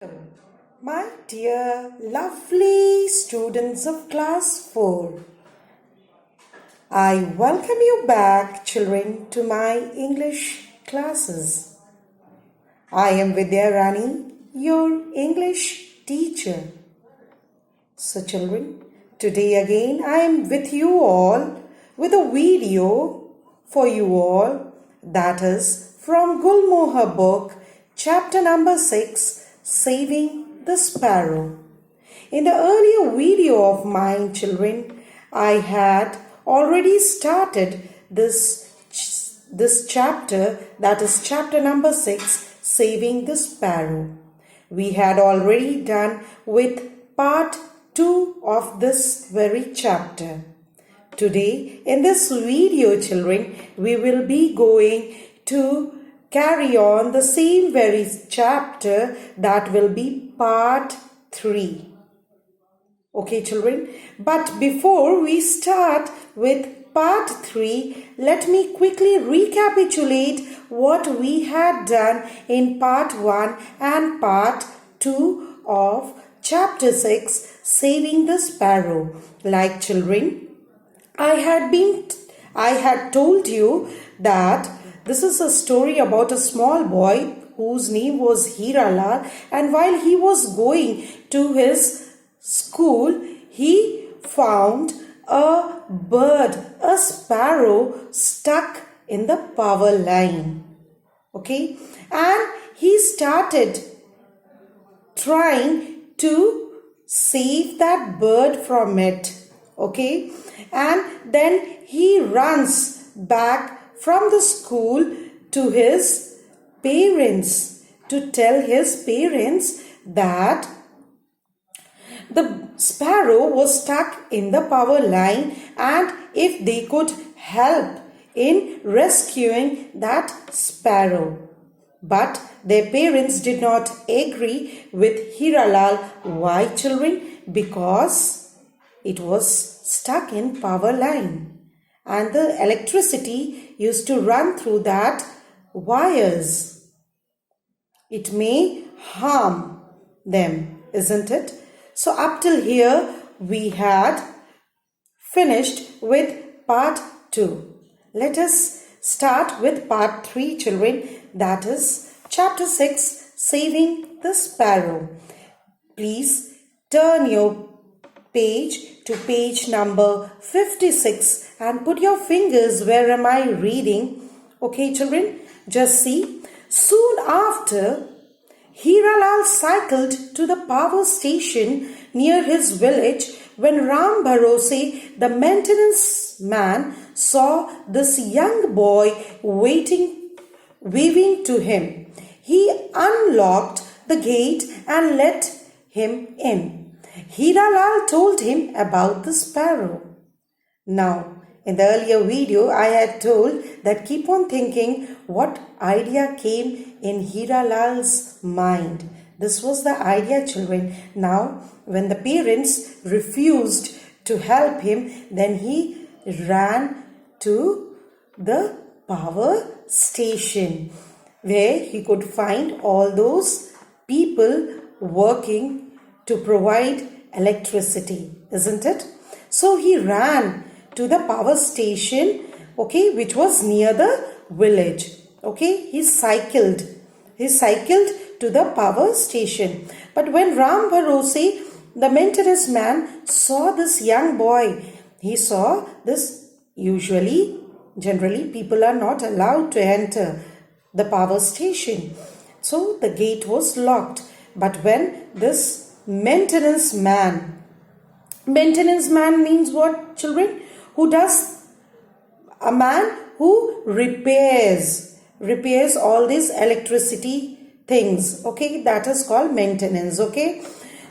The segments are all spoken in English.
Hello, my dear lovely students of class 4. I welcome you back, children, to my English classes. I am Vidya Rani, your English teacher. So, children, today again I am with you all with a video for you all, that is from Gulmohar book, chapter number 6, Saving the Sparrow. In the earlier video of mine, children, I had already started this chapter, that is chapter number 6, Saving the Sparrow. We had already done with part 2 of this very chapter. Today, in this video, children, we will be going to carry on the same very chapter, that will be part 3. Okay, children, but before we start with part 3, let me quickly recapitulate what we had done in part 1 and part 2 of chapter 6, Saving the Sparrow. Like, children, I had told you that this is a story about a small boy whose name was Hiralal, and while he was going to his school, he found a bird, a sparrow, stuck in the power line. Okay, and he started trying to save that bird from it. Okay, and then he runs back from the school to his parents to tell his parents that the sparrow was stuck in the power line and if they could help in rescuing that sparrow. But their parents did not agree with Hiralal. Why, children? Because it was stuck in power line and the electricity used to run through that wires. It may harm them, isn't it? So up till here we had finished with part 2. Let us start with part 3, children, that is chapter 6, Saving the Sparrow. Please turn your page to page number 56 and put your fingers where am I reading. Okay, children, just see. Soon after, Hiralal cycled to the power station near his village when Ram Bharose, the maintenance man, saw this young boy waving to him. He unlocked the gate and let him in. Hiralal told him about the sparrow. Now, in the earlier video, I had told that keep on thinking what idea came in Hiralal's mind. This was the idea, children. Now, when the parents refused to help him, then he ran to the power station where he could find all those people working to provide electricity, isn't it? So he ran to the power station, okay, which was near the village. Okay, he cycled to the power station. But when Ram Bharose, the maintenance man, saw this young boy, he saw this. Generally people are not allowed to enter the power station, so the gate was locked. But when this maintenance man means what, children? A man who repairs all these electricity things. Okay, that is called maintenance. Okay,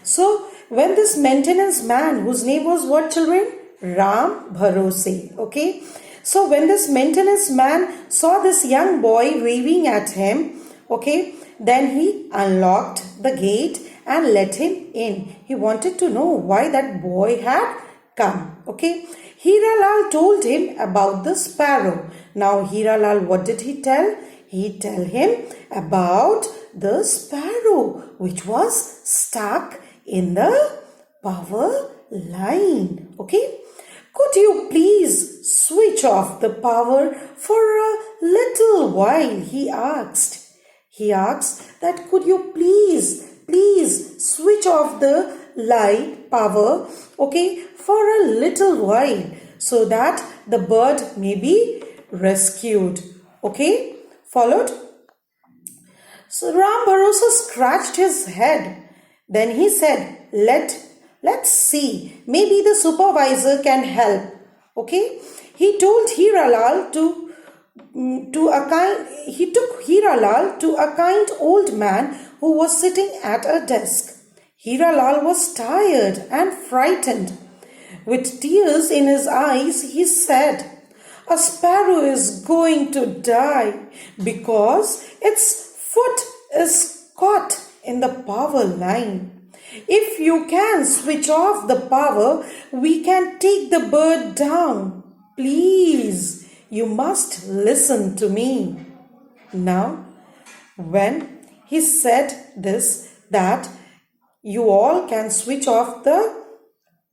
so when this maintenance man, whose name was what, children? Ram Bharose. Okay, so when this maintenance man saw this young boy waving at him, okay, then he unlocked the gate and let him in. He wanted to know why that boy had come. Okay, Hiralal told him about the sparrow. Now Hiralal, what did he tell? He tell him about the sparrow which was stuck in the power line. Okay? Could you please switch off the power for a little while? He asked. He asked that could you please switch off the light power, okay, for a little while so that the bird may be rescued. Okay, followed? So Ram Bharosa scratched his head. Then he said, let's see. Maybe the supervisor can help. Okay. He told Hiralal he took Hiralal to a kind old man who was sitting at a desk. Hiralal was tired and frightened. With tears in his eyes, he said, "A sparrow is going to die because its foot is caught in the power line. If you can switch off the power, we can take the bird down. Please, you must listen to me." Now, when he said this, that you all can switch off the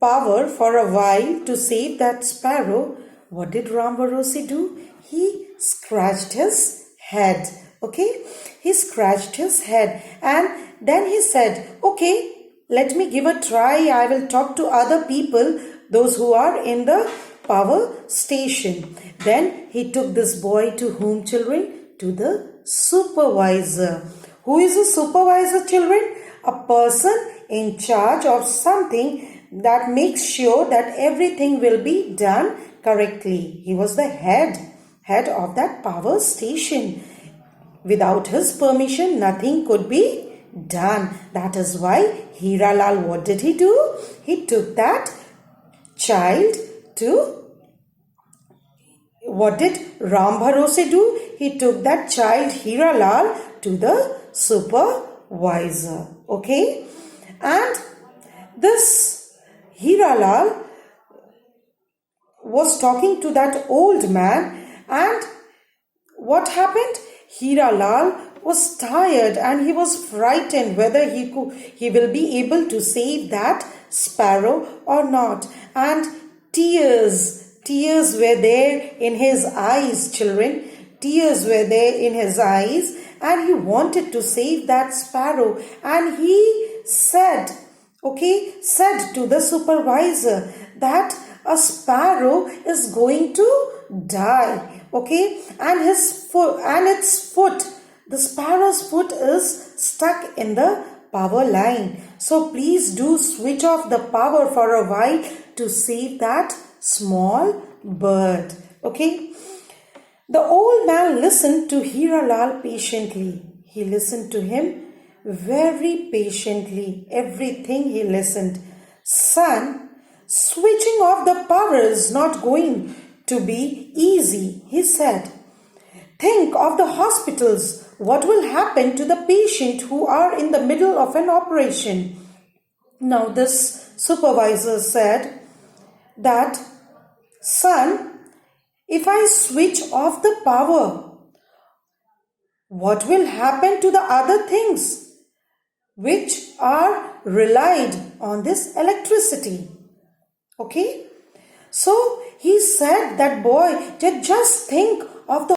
power for a while to save that sparrow, what did Ram Bharosi do? He scratched his head. Okay, he scratched his head and then he said, "Okay, let me give a try. I will talk to other people, those who are in the power station." Then he took this boy to whom, children? To the supervisor. Who is a supervisor, children? A person in charge of something that makes sure that everything will be done correctly. He was the head of that power station. Without his permission, nothing could be done. That is why Hiralal, what did he do? He took that child to, what did Ram Bharosi do? He took that child Hiralal to the supervisor. Okay? And this Hiralal was talking to that old man, and what happened? Hiralal was tired and he was frightened whether he will be able to save that sparrow or not. And tears were there in his eyes, children. Tears were there in his eyes, and he wanted to save that sparrow. And he said to the supervisor that a sparrow is going to die. Okay, and its foot, the sparrow's foot is stuck in the power line. So please do switch off the power for a while to save that small bird. Okay. The old man listened to Hiralal patiently. He listened to him very patiently. Everything he listened. "Son, switching off the power is not going to be easy," he said. "Think of the hospitals. What will happen to the patient who are in the middle of an operation?" Now this supervisor said that, "Son, if I switch off the power, what will happen to the other things which are relied on this electricity?" Okay. So he said that boy, just think of the